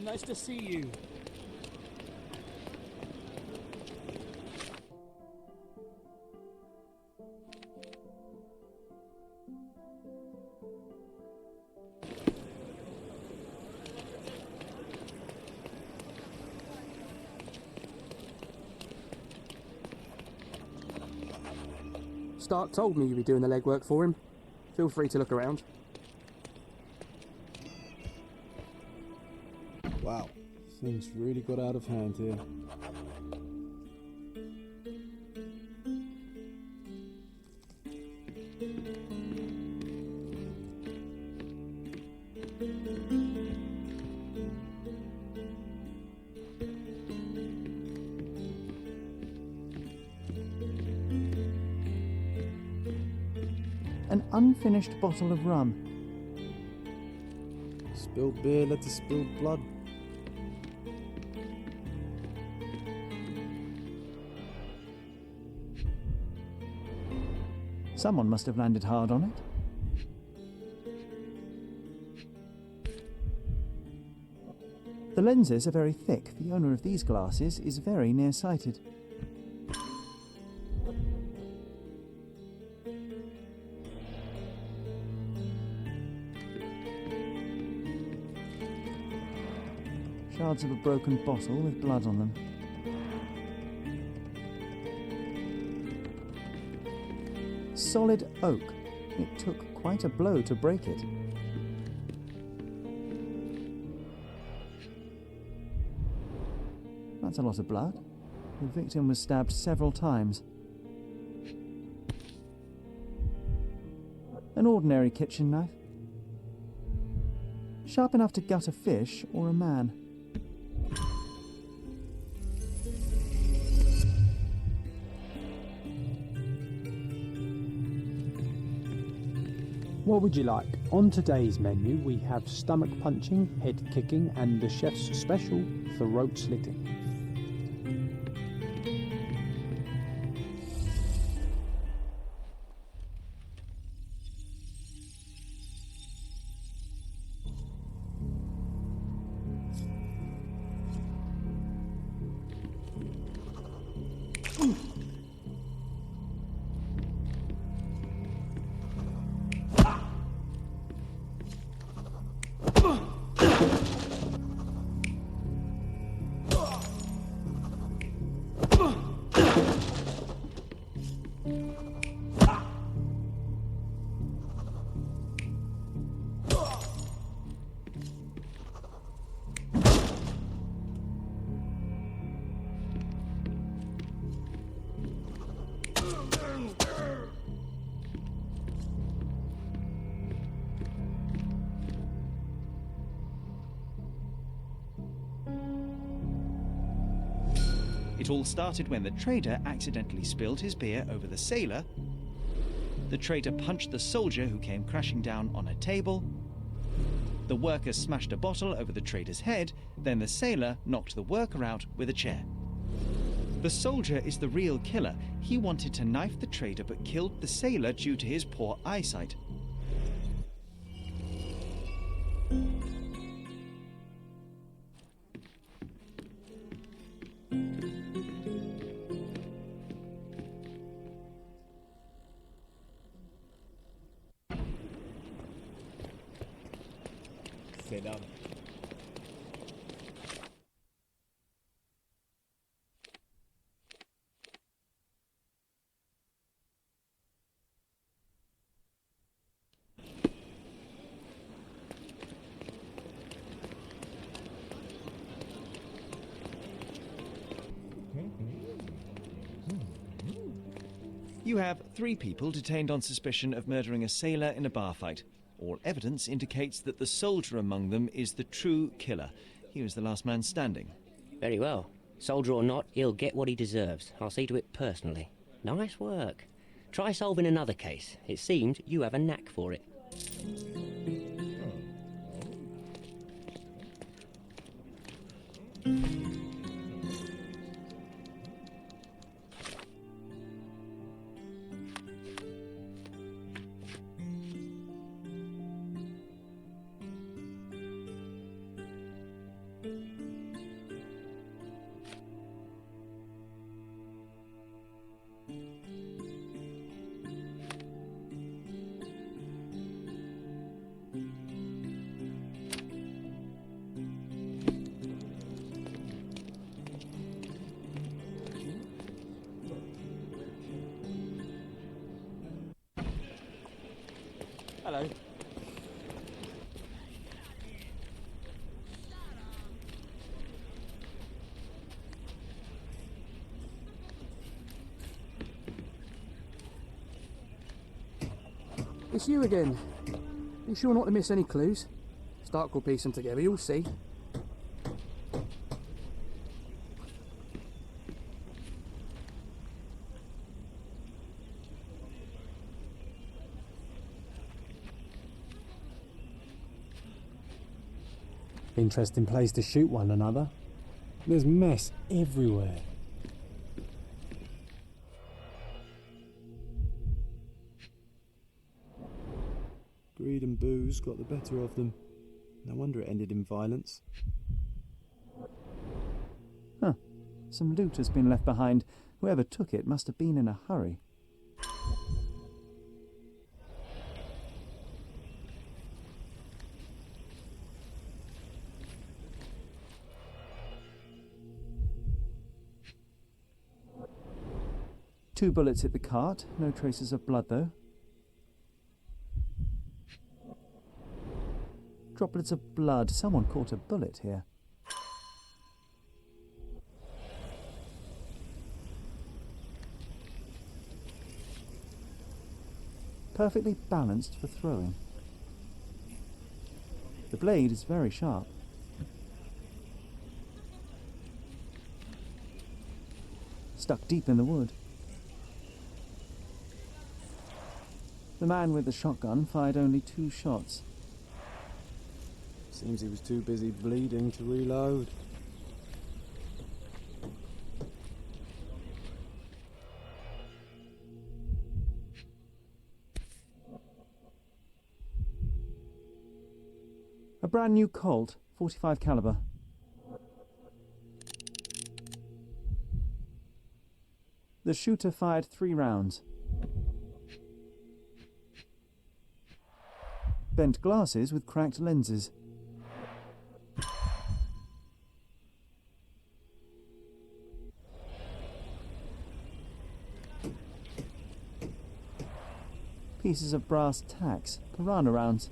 Nice to see you. Stark told me you'd be doing the legwork for him. Feel free to look around. Wow, things really got out of hand here. An unfinished bottle of rum. Spilled beer led to spilled blood. Someone must have landed hard on it. The lenses are very thick. The owner of these glasses is very nearsighted. Shards of a broken bottle with blood on them. Solid oak. It took quite a blow to break it. That's a lot of blood. The victim was stabbed several times. An ordinary kitchen knife. Sharp enough to gut a fish or a man. What would you like? On today's menu we have stomach punching, head kicking and the chef's special, throat slitting. It all started when the trader accidentally spilled his beer over the sailor. The trader punched the soldier who came crashing down on a table. The worker smashed a bottle over the trader's head, then the sailor knocked the worker out with a chair. The soldier is the real killer. He wanted to knife the trader but killed the sailor due to his poor eyesight. Sit down. You have 3 people detained on suspicion of murdering a sailor in a bar fight. All evidence indicates that the soldier among them is the true killer. He was the last man standing. Very well. Soldier or not, he'll get what he deserves. I'll see to it personally. Nice work. Try solving another case. It seems you have a knack for it. Hello. It's you again. You sure not to miss any clues? Stark will piece them together, you'll see. Interesting place to shoot one another. There's mess everywhere. Greed and booze got the better of them. No wonder it ended in violence. Huh. Some loot has been left behind. Whoever took it must have been in a hurry. Two bullets hit the cart. No traces of blood, though. Droplets of blood. Someone caught a bullet here. Perfectly balanced for throwing. The blade is very sharp. Stuck deep in the wood. The man with the shotgun fired only 2 shots. Seems he was too busy bleeding to reload. A brand new Colt, 45 caliber. The shooter fired 3 rounds. Bent glasses with cracked lenses. Pieces of brass tacks, piranha rounds.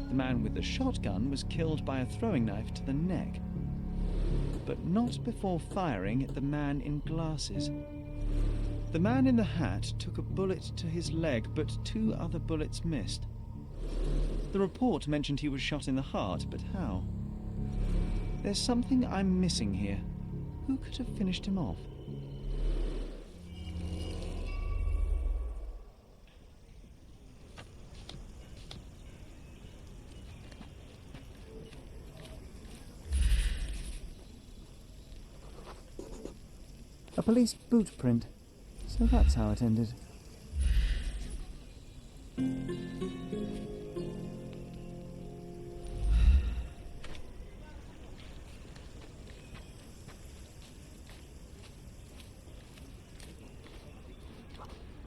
The man with the shotgun was killed by a throwing knife to the neck, but not before firing at the man in glasses. The man in the hat took a bullet to his leg, but 2 other bullets missed. The report mentioned he was shot in the heart, but how? There's something I'm missing here. Who could have finished him off? A police boot print. So that's how it ended.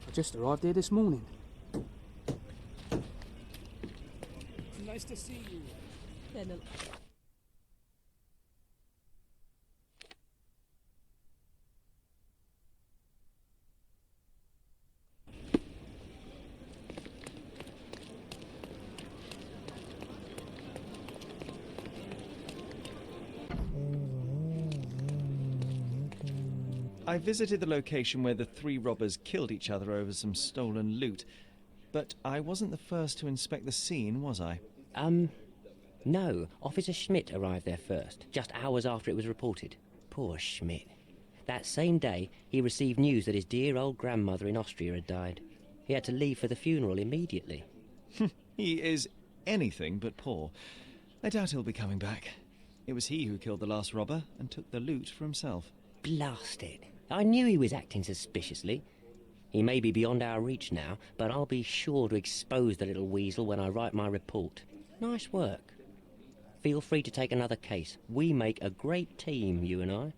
I just arrived here this morning. Nice to see you. I visited the location where the three robbers killed each other over some stolen loot, but I wasn't the first to inspect the scene, was I? No. Officer Schmidt arrived there first, just hours after it was reported. Poor Schmidt. That same day, he received news that his dear old grandmother in Austria had died. He had to leave for the funeral immediately. He is anything but poor. I doubt he'll be coming back. It was he who killed the last robber and took the loot for himself. Blast it. I knew he was acting suspiciously. He may be beyond our reach now, but I'll be sure to expose the little weasel when I write my report. Nice work. Feel free to take another case. We make a great team, you and I.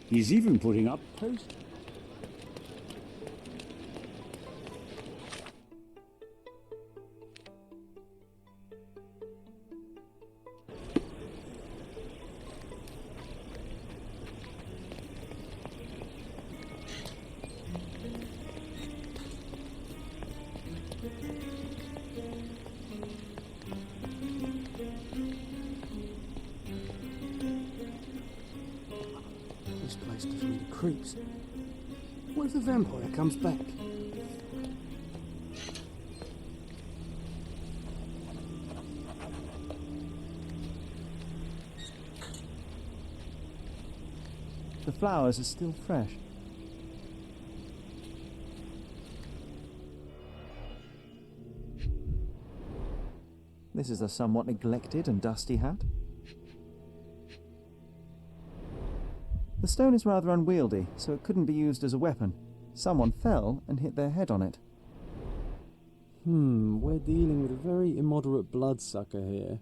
He's even putting up posters. This place gives me the creeps. What if the vampire comes back? The flowers are still fresh. This is a somewhat neglected and dusty hat. The stone is rather unwieldy, so it couldn't be used as a weapon. Someone fell and hit their head on it. We're dealing with a very immoderate bloodsucker here.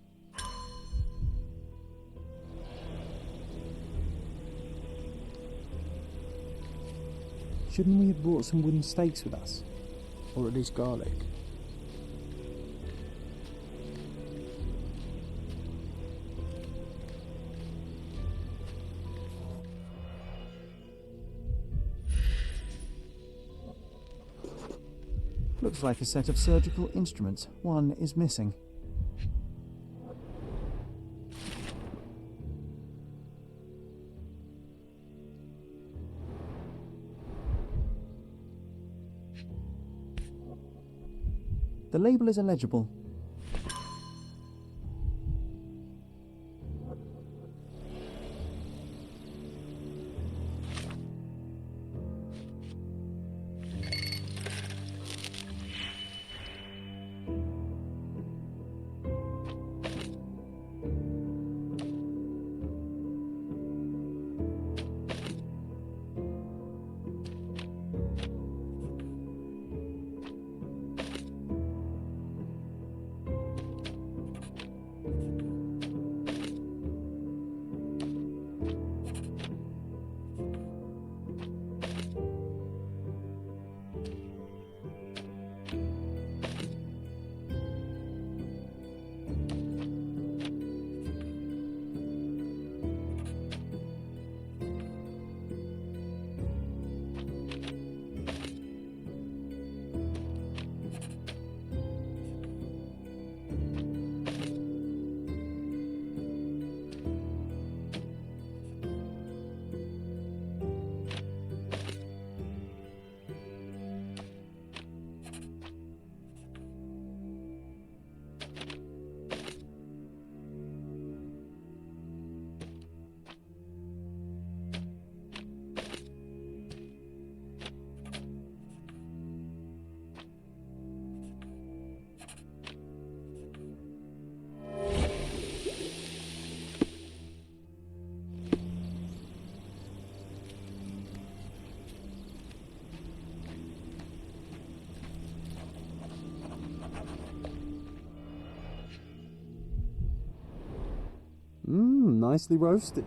Shouldn't we have brought some wooden stakes with us? Or at least garlic? Looks like a set of surgical instruments. One is missing. The label is illegible. Nicely roasted.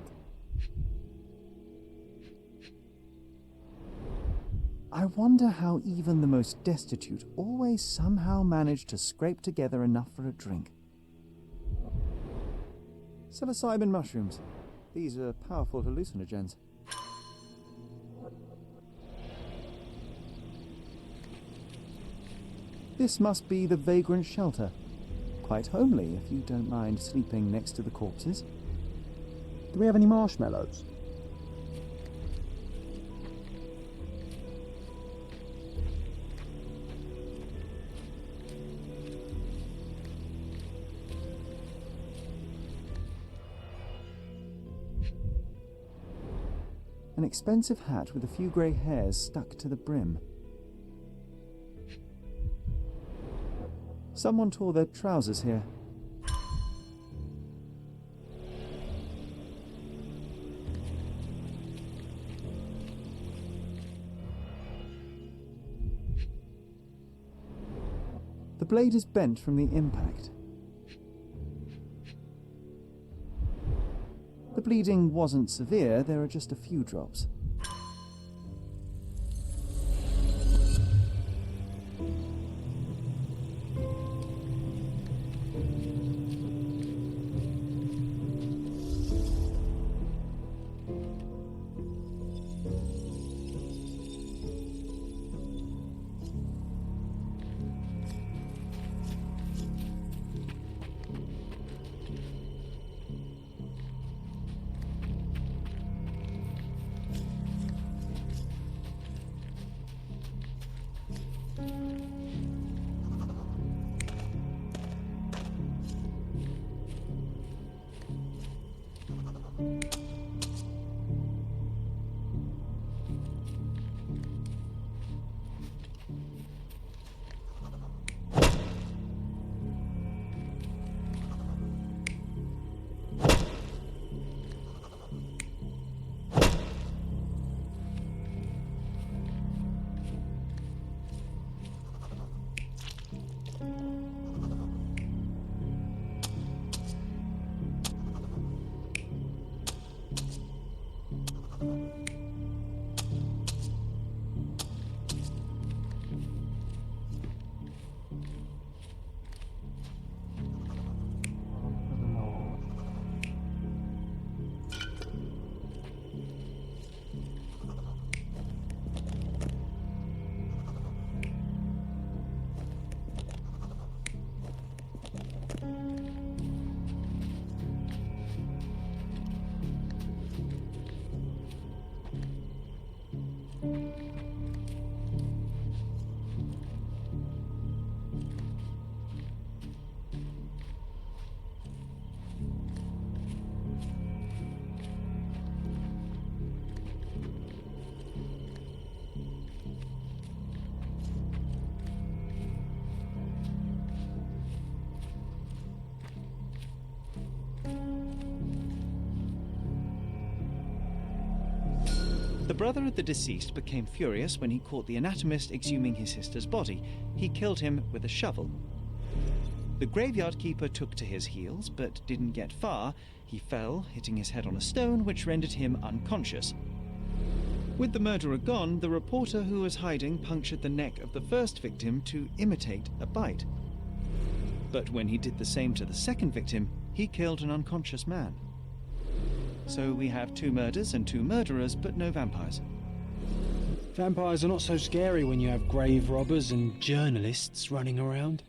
I wonder how even the most destitute always somehow manage to scrape together enough for a drink. Psilocybin mushrooms. These are powerful hallucinogens. This must be the vagrant shelter. Quite homely if you don't mind sleeping next to the corpses. Do we have any marshmallows? An expensive hat with a few grey hairs stuck to the brim. Someone tore their trousers here. The blade is bent from the impact. The bleeding wasn't severe, there are just a few drops. The brother of the deceased became furious when he caught the anatomist exhuming his sister's body. He killed him with a shovel. The graveyard keeper took to his heels, but didn't get far. He fell, hitting his head on a stone, which rendered him unconscious. With the murderer gone, the reporter who was hiding punctured the neck of the first victim to imitate a bite. But when he did the same to the second victim, he killed an unconscious man. So we have 2 murders and 2 murderers, but no vampires. Vampires are not so scary when you have grave robbers and journalists running around.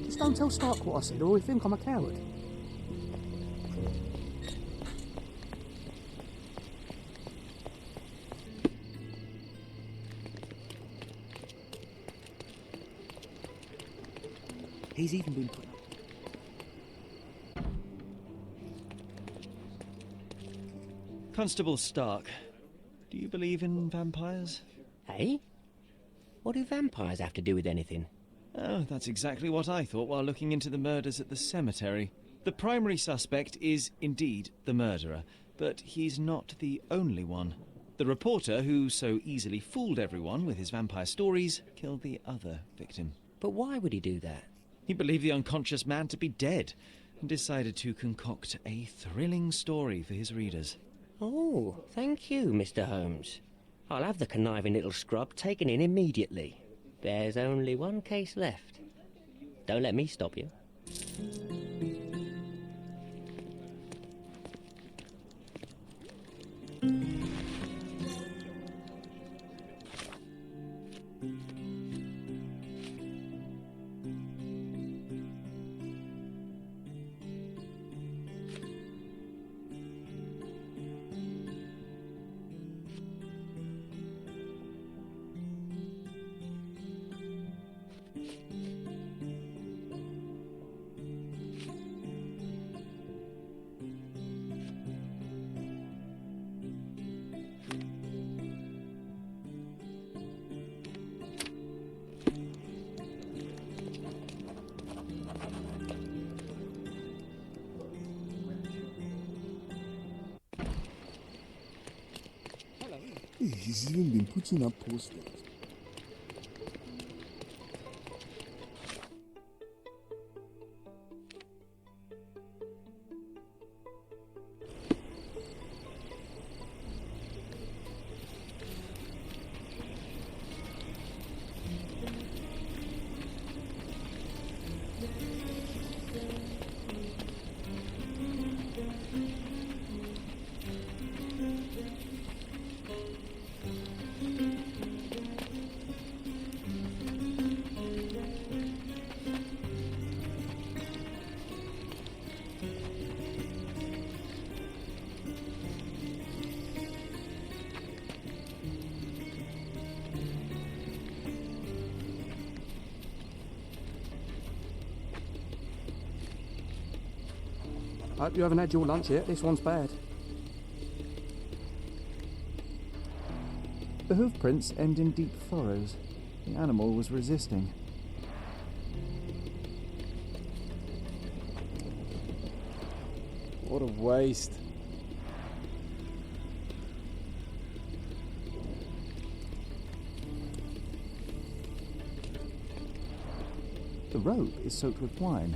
Just don't tell Stark what I said, or he'll think I'm a coward. He's even been put up. Constable Stark, do you believe in vampires? Hey? What do vampires have to do with anything? Oh, that's exactly what I thought while looking into the murders at the cemetery. The primary suspect is indeed the murderer, but he's not the only one. The reporter, who so easily fooled everyone with his vampire stories, killed the other victim. But why would he do that? He believed the unconscious man to be dead and decided to concoct a thrilling story for his readers. Oh, thank you, Mr. Holmes. I'll have the conniving little scrub taken in immediately. There's only one case left. Don't let me stop you. He's even been putting up posters. I hope you haven't had your lunch yet. This one's bad. The hoof prints end in deep furrows. The animal was resisting. What a waste. The rope is soaked with wine.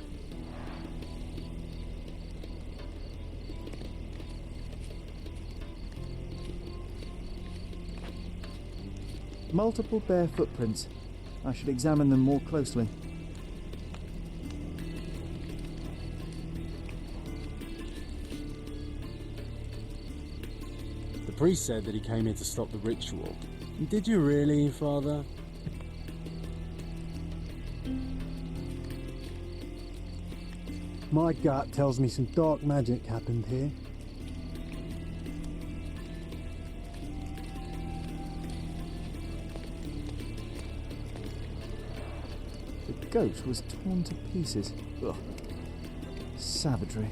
Multiple bare footprints. I should examine them more closely. The priest said that he came here to stop the ritual. Did you really, Father? My gut tells me some dark magic happened here. The goat was torn to pieces. Ugh. Savagery.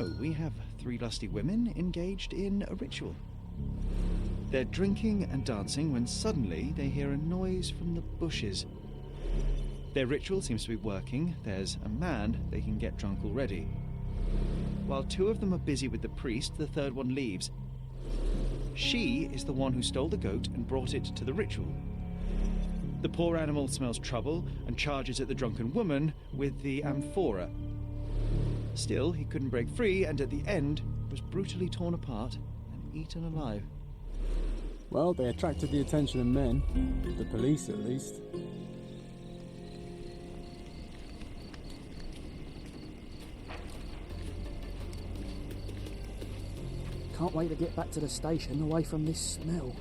So, we have 3 lusty women engaged in a ritual. They're drinking and dancing when suddenly they hear a noise from the bushes. Their ritual seems to be working. There's a man they can get drunk already. While 2 of them are busy with the priest, the 3rd one leaves. She is the one who stole the goat and brought it to the ritual. The poor animal smells trouble and charges at the drunken woman with the amphora. Still, he couldn't break free, and at the end was brutally torn apart and eaten alive. Well, they attracted the attention of men. The police, at least. Can't wait to get back to the station away from this smell.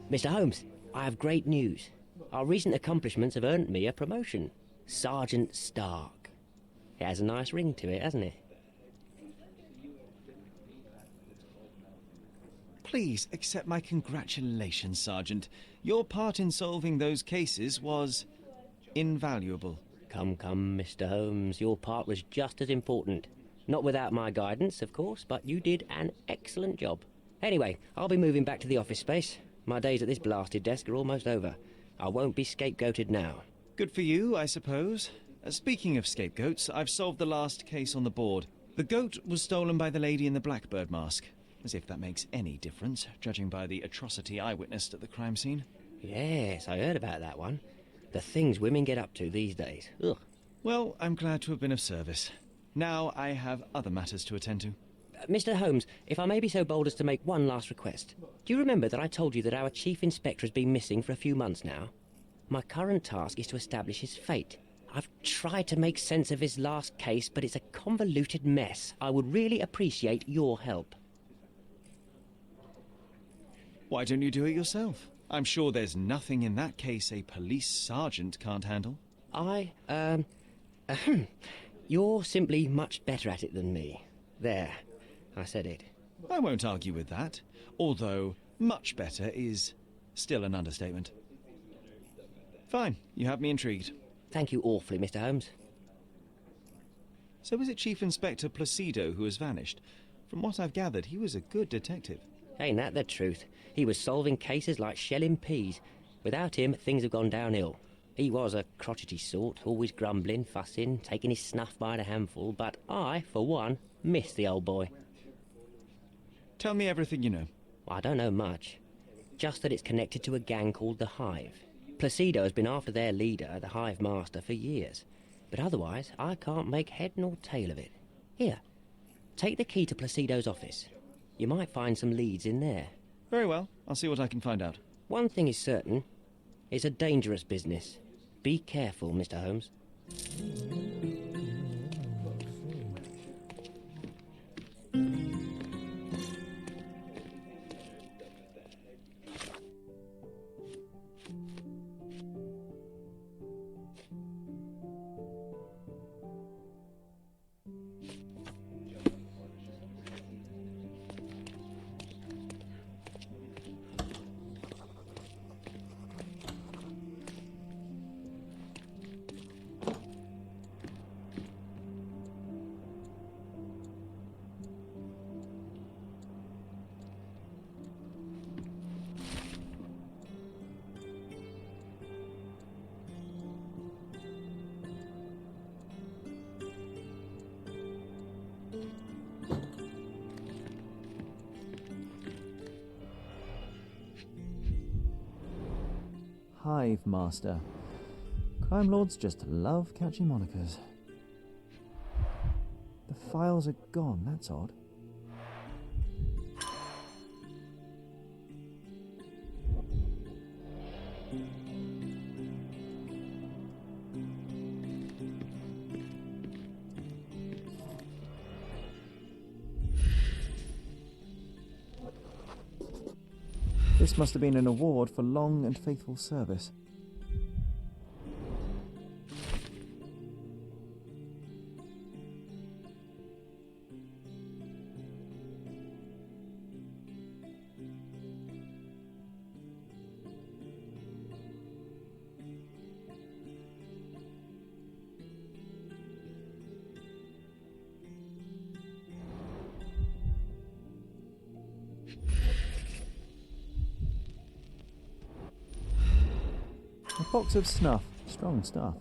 Mr. Holmes, I have great news. Our recent accomplishments have earned me a promotion. Sergeant Stark. It has a nice ring to it, hasn't it? Please accept my congratulations, Sergeant. Your part in solving those cases was invaluable. Come, Mr. Holmes, your part was just as important. Not without my guidance, of course, but you did an excellent job. Anyway, I'll be moving back to the office space. My days at this blasted desk are almost over. I won't be scapegoated now. Good for you, I suppose. Speaking of scapegoats, I've solved the last case on the board. The goat was stolen by the lady in the blackbird mask. As if that makes any difference, judging by the atrocity I witnessed at the crime scene. Yes, I heard about that one. The things women get up to these days. Ugh. Well, I'm glad to have been of service. Now I have other matters to attend to. Mr. Holmes, if I may be so bold as to make one last request. Do you remember that I told you that our chief inspector has been missing for a few months now? My current task is to establish his fate. I've tried to make sense of his last case, but it's a convoluted mess. I would really appreciate your help. Why don't you do it yourself? I'm sure there's nothing in that case a police sergeant can't handle. You're simply much better at it than me. There, I said it. I won't argue with that, although much better is still an understatement. Fine, you have me intrigued. Thank you awfully, Mr. Holmes. So is it Chief Inspector Placido who has vanished? From what I've gathered, he was a good detective. Ain't that the truth? He was solving cases like shelling peas. Without him, things have gone downhill. He was a crotchety sort, always grumbling, fussing, taking his snuff by the handful, but I, for one, miss the old boy. Tell me everything you know. I don't know much. Just that it's connected to a gang called the Hive. Placido has been after their leader, the Hive Master, for years. But otherwise, I can't make head nor tail of it. Here, take the key to Placido's office. You might find some leads in there. Very well, I'll see what I can find out. One thing is certain. It's a dangerous business. Be careful, Mr. Holmes. Hive Master. Crime lords just love catchy monikers. The files are gone, that's odd. This must have been an award for long and faithful service. A box of snuff. Strong stuff.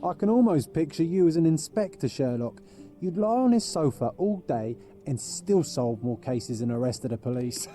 I can almost picture you as an inspector, Sherlock. You'd lie on his sofa all day and still solve more cases than the rest of the police.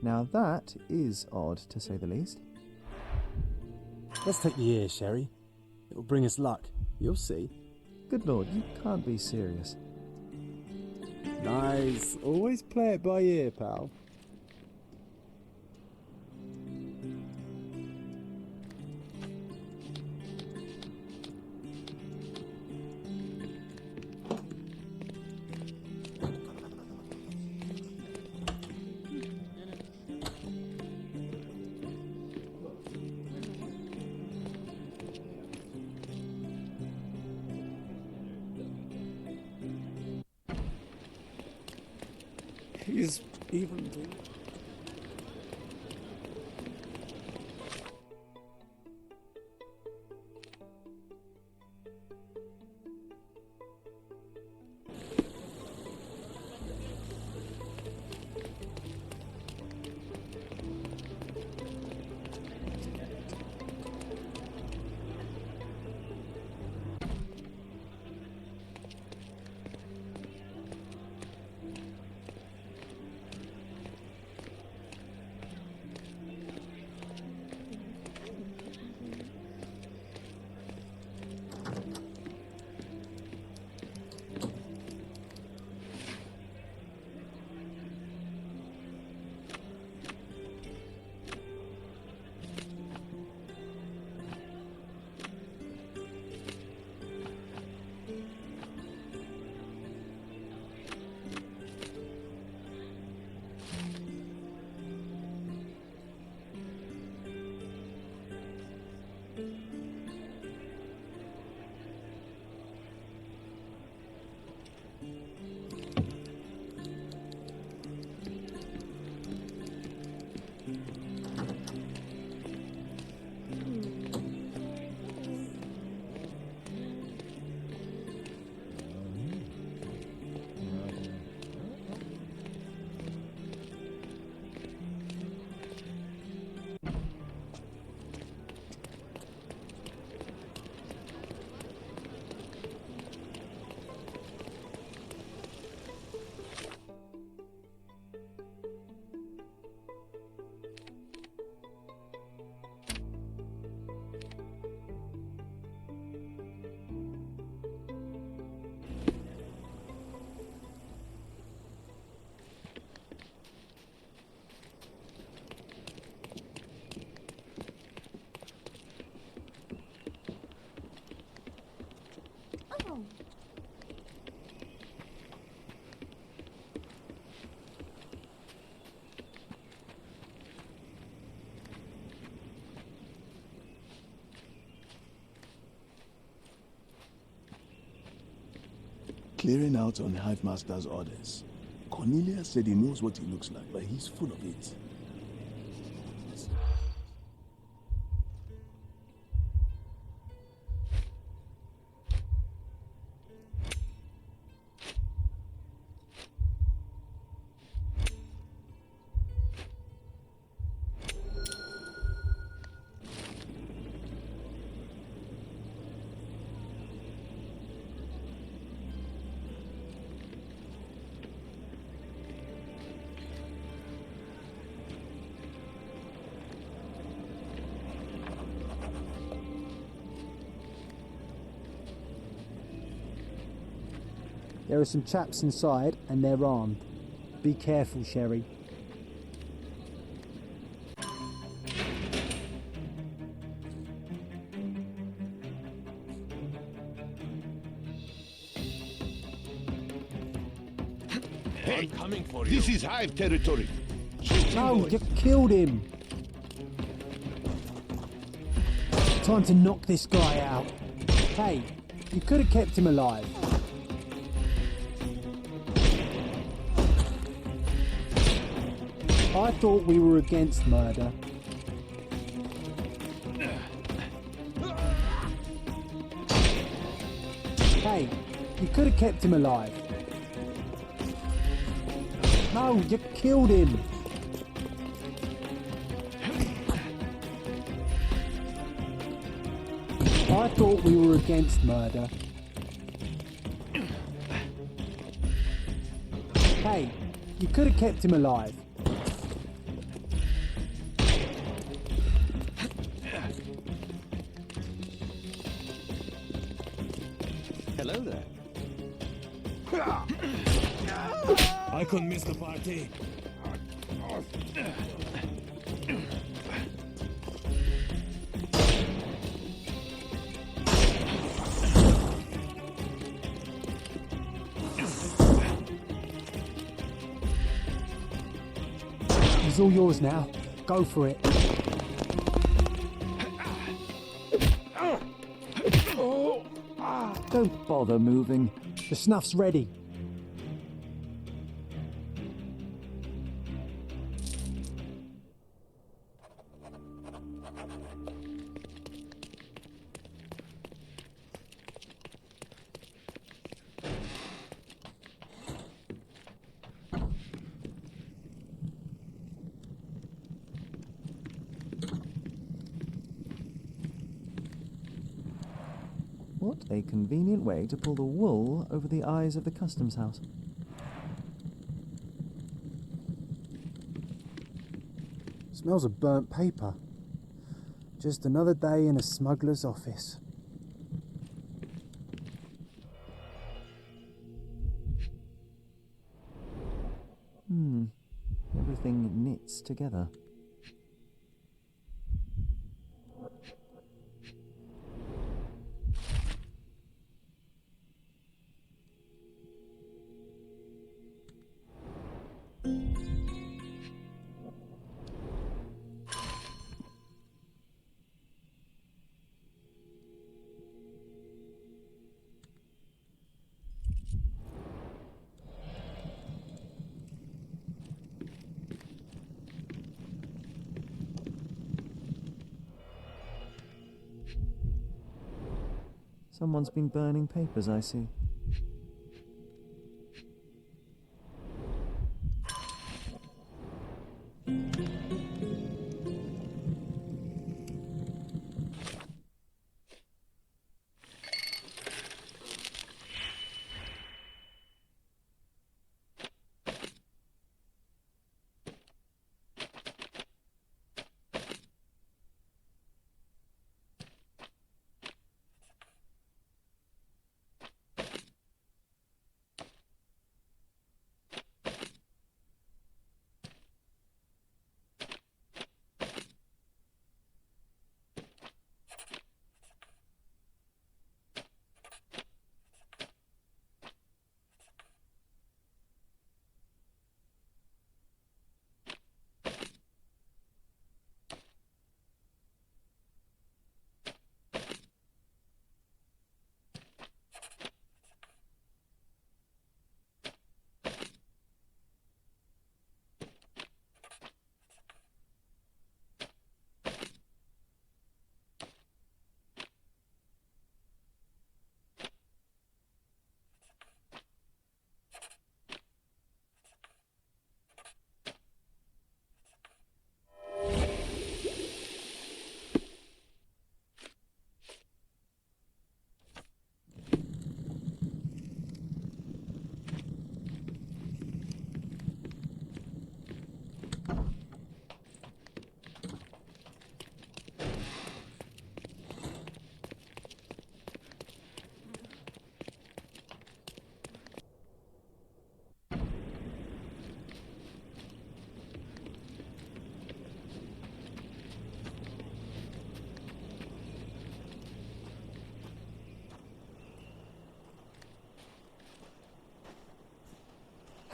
Now that is odd, to say the least. Let's take you here, Sherry. It'll bring us luck. You'll see. Good lord, you can't be serious. Nice. Always play it by ear, pal. He's even doing. Clearing out on Hive Master's orders. Cornelia said he knows what he looks like, but he's full of it. There are some chaps inside and they're armed. Be careful, Sherry. Hey, coming for you. This is Hive territory. No, you killed him. Time to knock this guy out. Hey, you could have kept him alive. I thought we were against murder. Hey, you could have kept him alive. No, you killed him. I thought we were against murder. Hey, you could have kept him alive. Hello there. I couldn't miss the party. He's all yours now. Go for it. Don't bother moving. The snuff's ready. What a convenient way to pull the wool over the eyes of the customs house. Smells of burnt paper. Just another day in a smuggler's office. Everything knits together. Someone's been burning papers, I see.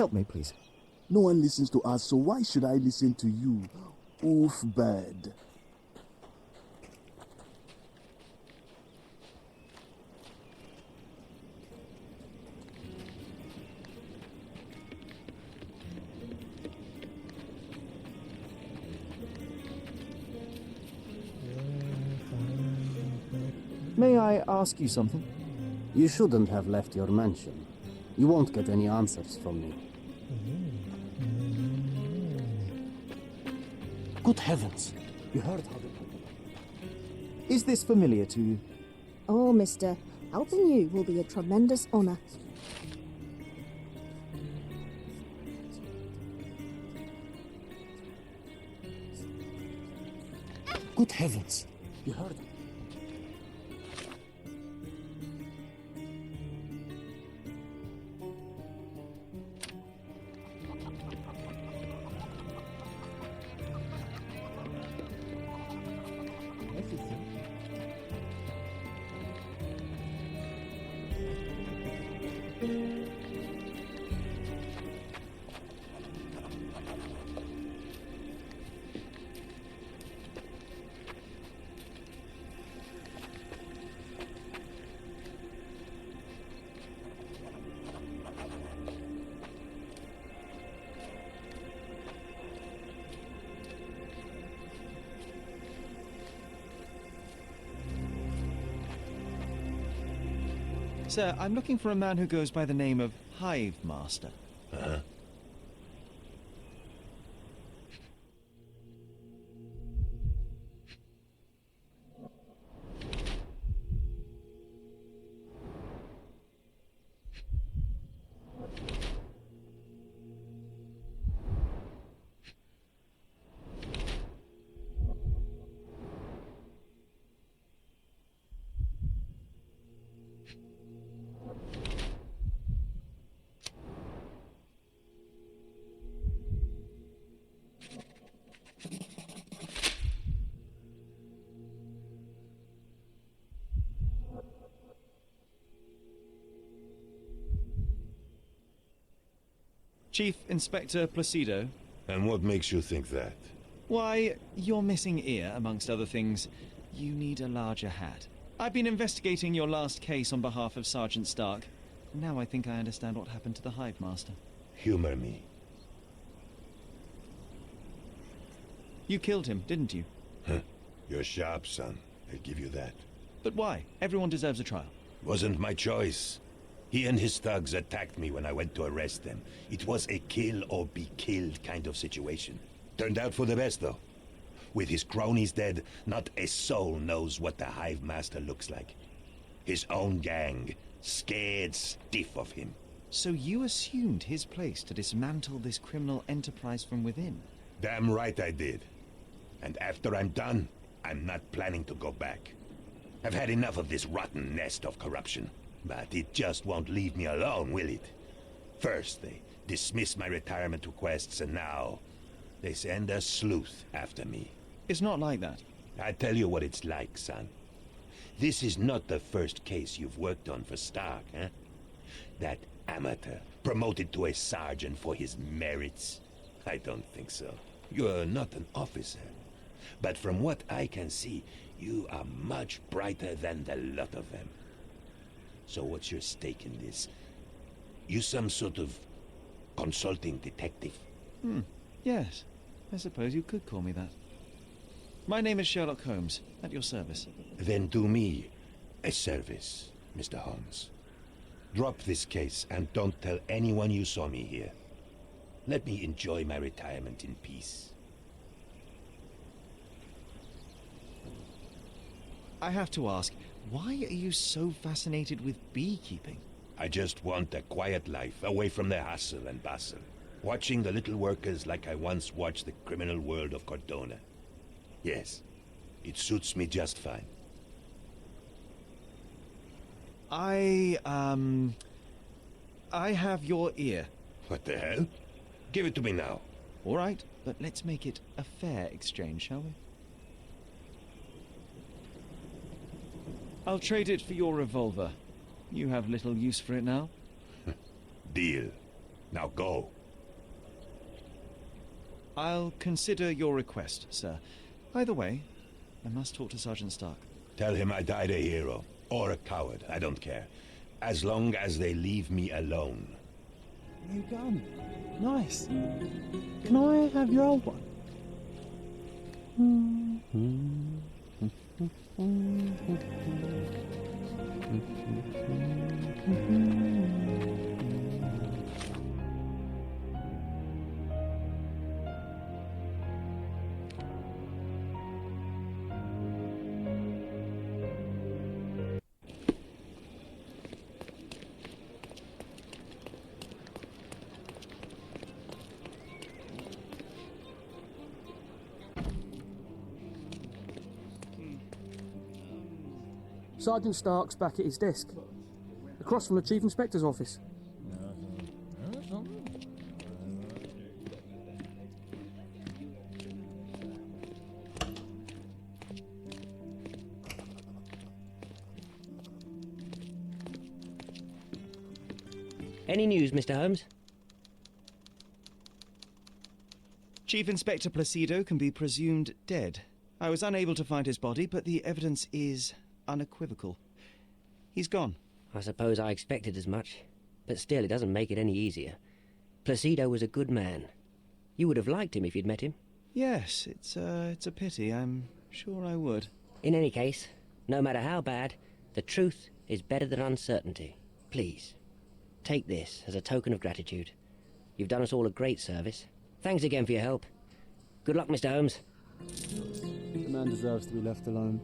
Help me, please. No one listens to us, so why should I listen to you? Oof, bad. May I ask you something? You shouldn't have left your mansion. You won't get any answers from me. Good heavens! You heard how the... Is this familiar to you? Oh, mister, helping you will be a tremendous honor. Good heavens! You heard... Sir, I'm looking for a man who goes by the name of Hive Master. Uh-huh. Chief Inspector Placido. And what makes you think that? Why, your missing ear, amongst other things. You need a larger hat. I've been investigating your last case on behalf of Sergeant Stark. Now I think I understand what happened to the Hive Master. Humor me. You killed him, didn't you? Huh. You're sharp, son. I'll give you that. But why? Everyone deserves a trial. Wasn't my choice. He and his thugs attacked me when I went to arrest them. It was a kill or be killed kind of situation. Turned out for the best, though. With his cronies dead, not a soul knows what the Hive Master looks like. His own gang, scared stiff of him. So you assumed his place to dismantle this criminal enterprise from within? Damn right I did. And after I'm done, I'm not planning to go back. I've had enough of this rotten nest of corruption. But it just won't leave me alone, will it? First, they dismiss my retirement requests, and now they send a sleuth after me. It's not like that. I tell you what it's like, son. This is not the first case you've worked on for Stark, eh? That amateur promoted to a sergeant for his merits? I don't think so. You're not an officer. But from what I can see, you are much brighter than the lot of them. So what's your stake in this? You some sort of consulting detective? Yes. I suppose you could call me that. My name is Sherlock Holmes, at your service. Then do me a service, Mr. Holmes. Drop this case and don't tell anyone you saw me here. Let me enjoy my retirement in peace. I have to ask, why are you so fascinated with beekeeping? I just want a quiet life, away from the hustle and bustle. Watching the little workers like I once watched the criminal world of Cordona. Yes, it suits me just fine. I have your ear. What the hell? Give it to me now. All right, but let's make it a fair exchange, shall we? I'll trade it for your revolver. You have little use for it now. Deal. Now go. I'll consider your request, sir. Either way, I must talk to Sergeant Stark. Tell him I died a hero. Or a coward, I don't care. As long as they leave me alone. New gun. Nice. Can I have your old one? Sergeant Stark's back at his desk, across from the Chief Inspector's office. Any news, Mr. Holmes? Chief Inspector Placido can be presumed dead. I was unable to find his body, but the evidence is unequivocal. He's gone. I suppose I expected as much, but still it doesn't make it any easier. Placido was a good man. You would have liked him if you'd met him. Yes, it's a pity. I'm sure I would. In any case, no matter how bad, the truth is better than uncertainty. Please, take this as a token of gratitude. You've done us all a great service. Thanks again for your help. Good luck, Mr. Holmes. The man deserves to be left alone.